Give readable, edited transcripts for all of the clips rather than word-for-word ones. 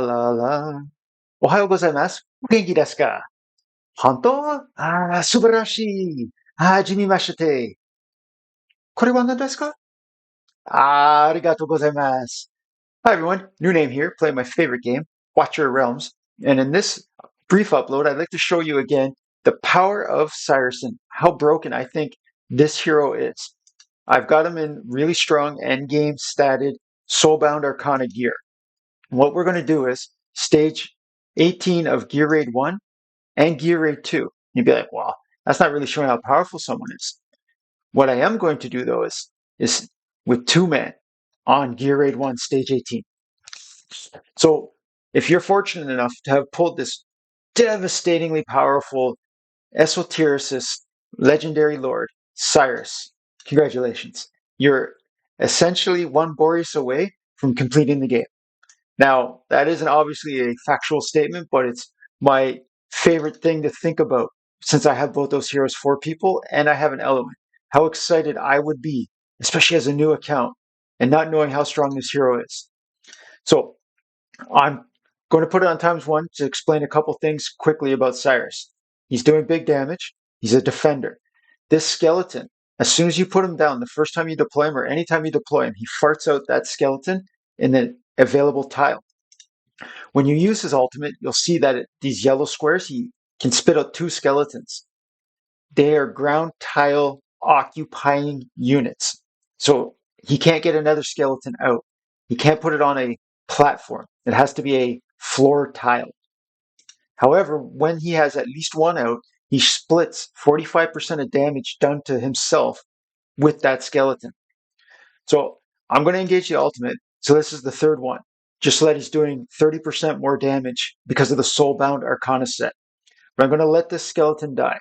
La la. Ohayo gozaimasu. Genki desu ka? Hontou? Ah, subarashii. Hajimemashite. Kore wa nan desu ka? Ah, arigatou gozaimasu. Hi everyone, new name here, playing my favorite game, Watch Your Realms. And in this brief upload, I'd like to show you again the power of Cyrus and how broken I think this hero is. I've got him in really strong endgame statted Soulbound Arcana gear. What we're going to do is stage 18 of Gear Raid 1 and Gear Raid 2. You'd be like, wow, that's not really showing how powerful someone is. What I am going to do though is with 2 men on Gear Raid 1 stage 18. So if you're fortunate enough to have pulled this devastatingly powerful esotericist legendary lord, Cyrus, congratulations. You're essentially one Boreas away from completing the game. Now, that isn't obviously a factual statement, but it's my favorite thing to think about since I have both those heroes for people and I have an element. How excited I would be, especially as a new account, and not knowing how strong this hero is. So I'm going to put it on times 1 to explain a couple things quickly about Cyrus. He's doing big damage. He's a defender. This skeleton, as soon as you put him down, the first time you deploy him or anytime you deploy him, he farts out that skeleton in the available tile. When you use his ultimate, you'll see that these yellow squares, he can spit out 2 skeletons. They are ground tile occupying units. So he can't get another skeleton out. He can't put it on a platform. It has to be a floor tile. However, when he has at least one out, he splits 45% of damage done to himself with that skeleton. So I'm going to engage the ultimate. So this is the third one. Just so that he's doing 30% more damage because of the Soulbound Arcana set. But I'm going to let this skeleton die.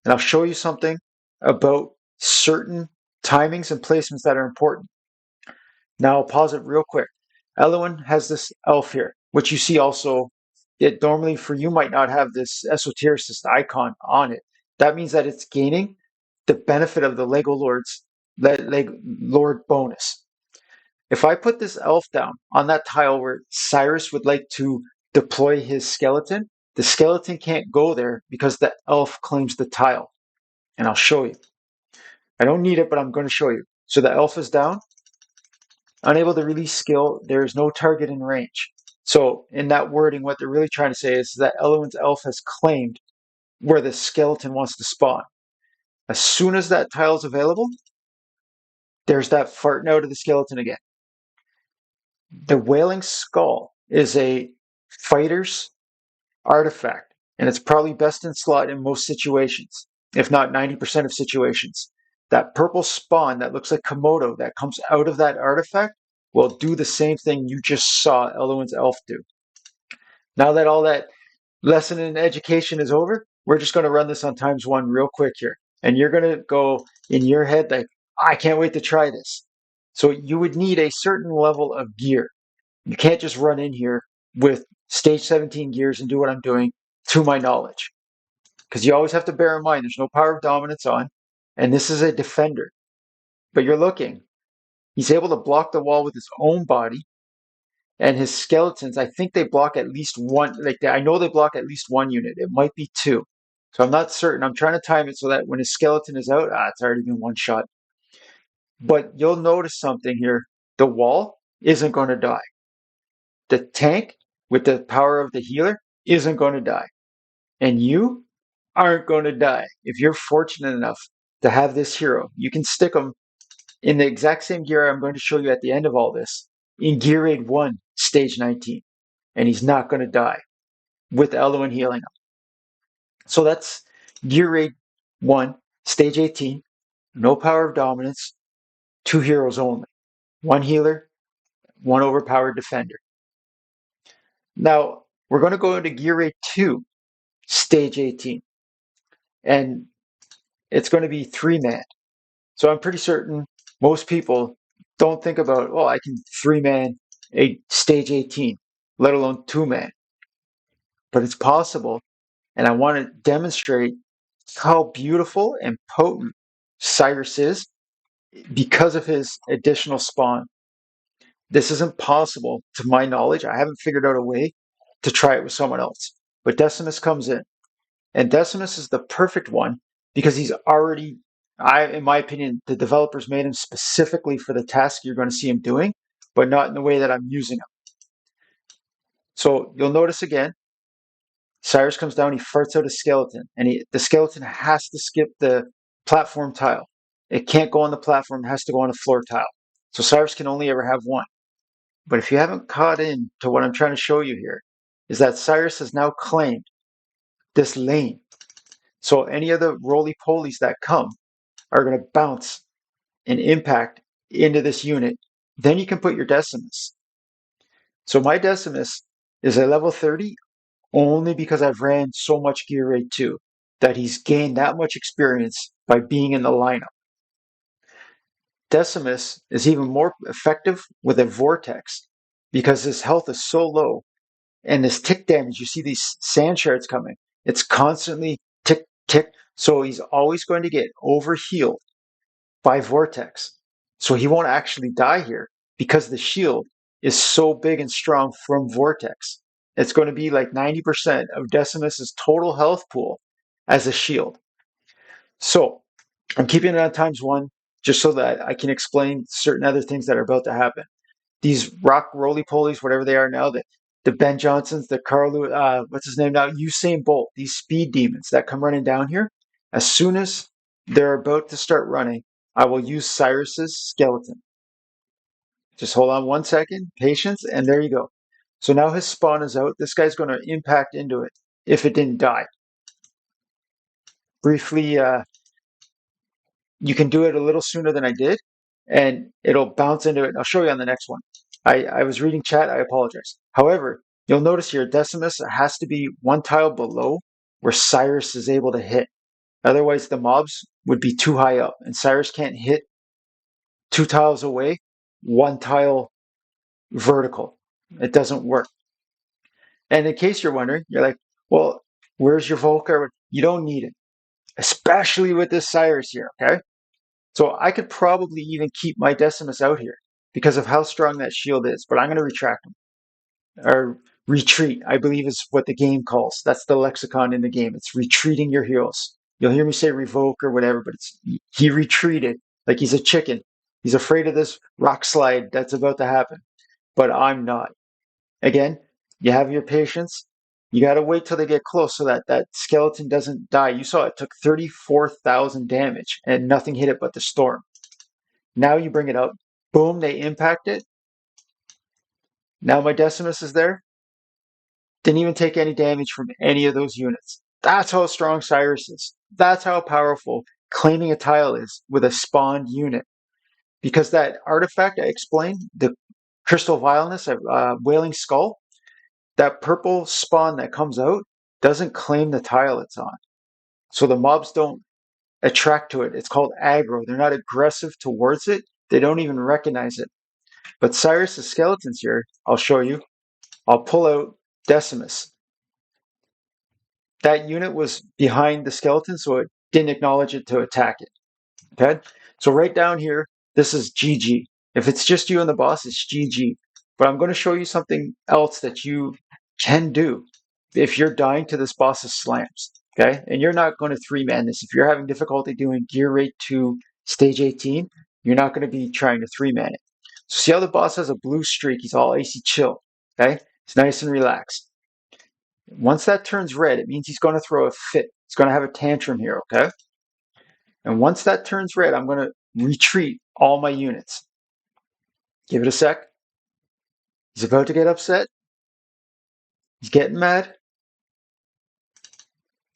And I'll show you something about certain timings and placements that are important. Now I'll pause it real quick. Elowen has this elf here, which you see also. It normally for you might not have this esotericist icon on it. That means that it's gaining the benefit of the Lego Lord bonus. If I put this elf down on that tile where Cyrus would like to deploy his skeleton, the skeleton can't go there because the elf claims the tile. And I'll show you. I don't need it, but I'm going to show you. So the elf is down. Unable to release skill, there is no target in range. So in that wording, what they're really trying to say is that Elowen's elf has claimed where the skeleton wants to spawn. As soon as that tile is available, there's that farting out of the skeleton again. The Wailing Skull is a fighter's artifact, and it's probably best in slot in most situations, if not 90% of situations. That purple spawn that looks like Komodo that comes out of that artifact will do the same thing you just saw Elowen's elf do. Now that all that lesson in education is over, we're just going to run this on times 1 real quick here. And you're going to go in your head like, I can't wait to try this. So you would need a certain level of gear. You can't just run in here with stage 17 gears and do what I'm doing to my knowledge. Because you always have to bear in mind there's no power of dominance on, and this is a defender. But you're looking, he's able to block the wall with his own body, and his skeletons, I think they block at least one, I know they block at least 1 unit. It might be 2. So I'm not certain. I'm trying to time it so that when his skeleton is out, it's already been 1 shot. But you'll notice something here. The wall isn't going to die. The tank with the power of the healer isn't going to die. And you aren't going to die. If you're fortunate enough to have this hero, you can stick him in the exact same gear I'm going to show you at the end of all this, in Gear Raid 1, Stage 19. And he's not going to die with Elowen healing him. So that's Gear Raid 1, Stage 18. No power of dominance, 2 heroes only. 1 healer, 1 overpowered defender. Now, we're going to go into Gear Raid 2, Stage 18. And it's going to be 3-man. So I'm pretty certain most people don't think about, oh, I can 3-man a stage 18, let alone 2-man. But it's possible, and I want to demonstrate how beautiful and potent Cyrus is because of his additional spawn. This isn't possible to my knowledge. I haven't figured out a way to try it with someone else. But Decimus comes in. And Decimus is the perfect one because he's already, in my opinion, the developers made him specifically for the task you're going to see him doing, but not in the way that I'm using him. So you'll notice again, Cyrus comes down, he farts out a skeleton, and the skeleton has to skip the platform tile. It can't go on the platform, it has to go on a floor tile. So Cyrus can only ever have one. But if you haven't caught in to what I'm trying to show you here, is that Cyrus has now claimed this lane. So any of the roly-polies that come are going to bounce and impact into this unit. Then you can put your Decimus. So my Decimus is a level 30 only because I've ran so much Gear Raid 2 that he's gained that much experience by being in the lineup. Decimus is even more effective with a Vortex because his health is so low and this tick damage, you see these sand shards coming, it's constantly tick, tick. So he's always going to get overhealed by Vortex. So he won't actually die here because the shield is so big and strong from Vortex. It's going to be like 90% of Decimus's total health pool as a shield. So I'm keeping it on ×1 just so that I can explain certain other things that are about to happen. These rock roly-polies, whatever they are now, the Ben Johnsons, the Carl, what's his name now? Usain Bolt, these speed demons that come running down here, as soon as they're about to start running, I will use Cyrus's skeleton. Just hold on 1 second, patience, and there you go. So now his spawn is out. This guy's going to impact into it if it didn't die. Briefly, you can do it a little sooner than I did, and it'll bounce into it. I'll show you on the next one. I was reading chat, I apologize. However, you'll notice here Decimus has to be one tile below where Cyrus is able to hit. Otherwise, the mobs would be too high up, and Cyrus can't hit 2 tiles away, 1 tile vertical. It doesn't work. And in case you're wondering, you're like, well, where's your Volcar? You don't need it, especially with this Cyrus here, okay? So I could probably even keep my Decimus out here because of how strong that shield is, but I'm going to retract him. Or retreat, I believe is what the game calls. That's the lexicon in the game. It's retreating your heroes. You'll hear me say revoke or whatever, but he retreated like he's a chicken. He's afraid of this rock slide that's about to happen, but I'm not. Again, you have your patience. You got to wait till they get close so that that skeleton doesn't die. You saw it took 34,000 damage and nothing hit it but the storm. Now you bring it up. Boom, they impact it. Now my Decimus is there. Didn't even take any damage from any of those units. That's how strong Cyrus is. That's how powerful claiming a tile is with a spawned unit. Because that artifact I explained, the crystal vileness of Wailing Skull, that purple spawn that comes out doesn't claim the tile it's on. So the mobs don't attract to it. It's called aggro. They're not aggressive towards it. They don't even recognize it. But Cyrus's skeletons here, I'll show you. I'll pull out Decimus. That unit was behind the skeleton, so it didn't acknowledge it to attack it. Okay? So right down here, this is GG. If it's just you and the boss, it's GG. But I'm going to show you something else that you can do if you're dying to this boss's slams. Okay? And you're not going to 3-man this. If you're having difficulty doing Gear Raid 2 Stage 18, you're not going to be trying to 3-man it. So see how the boss has a blue streak? He's all icy chill. Okay? It's nice and relaxed. Once that turns red, it means he's going to throw a fit. He's going to have a tantrum here, okay? And once that turns red, I'm going to retreat all my units. Give it a sec. He's about to get upset. He's getting mad.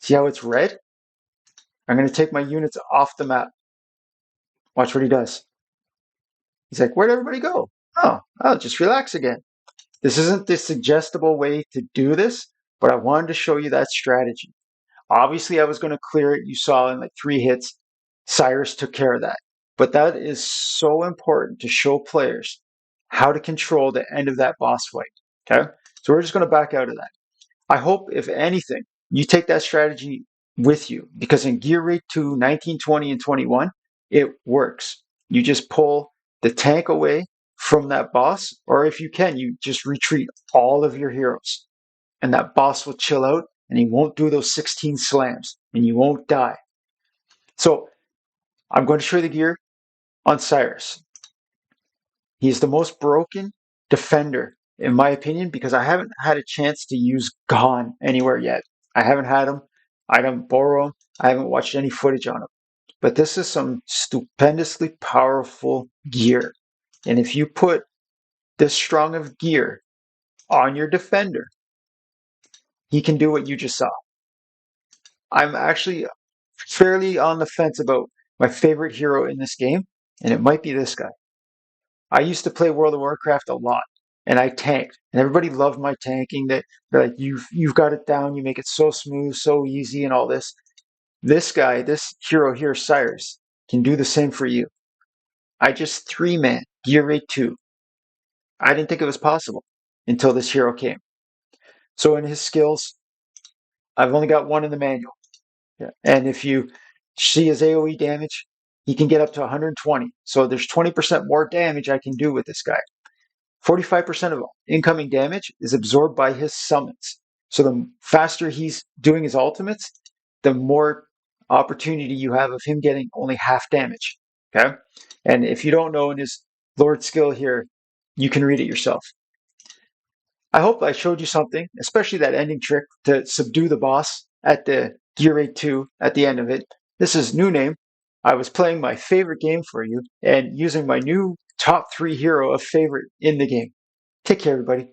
See how it's red? I'm going to take my units off the map. Watch what he does. He's like, where'd everybody go? Oh, I'll just relax again. This isn't the suggestible way to do this, but I wanted to show you that strategy. Obviously, I was going to clear it. You saw in like 3 hits, Cyrus took care of that. But that is so important to show players how to control the end of that boss fight. Okay? So we're just going to back out of that. I hope, if anything, you take that strategy with you because in Gear Raid 2, 19, 20, and 21, it works. You just pull the tank away from that boss, or if you can, you just retreat all of your heroes, and that boss will chill out, and he won't do those 16 slams, and you won't die. So I'm going to show you the gear on Cyrus. He's the most broken defender, in my opinion, because I haven't had a chance to use Gone anywhere yet. I haven't had him. I don't borrow him. I haven't watched any footage on him. But this is some stupendously powerful gear. And if you put this strong of gear on your defender, he can do what you just saw. I'm actually fairly on the fence about my favorite hero in this game, and it might be this guy. I used to play World of Warcraft a lot, and I tanked, and everybody loved my tanking. That they're like, you've got it down, you make it so smooth, so easy, and all this. This guy, this hero here, Cyrus, can do the same for you. I just 3-man GR2. I didn't think it was possible until this hero came. So in his skills, I've only got one in the manual. Yeah. And if you see his AoE damage, he can get up to 120. So there's 20% more damage I can do with this guy. 45% of incoming damage is absorbed by his summons. So the faster he's doing his ultimates, the more opportunity you have of him getting only half damage. Okay? And if you don't know in his Lord skill here, you can read it yourself. I hope I showed you something, especially that ending trick to subdue the boss at the GR2 at the end of it. This is new name. I was playing my favorite game for you and using my new top 3 hero of favorite in the game. Take care, everybody.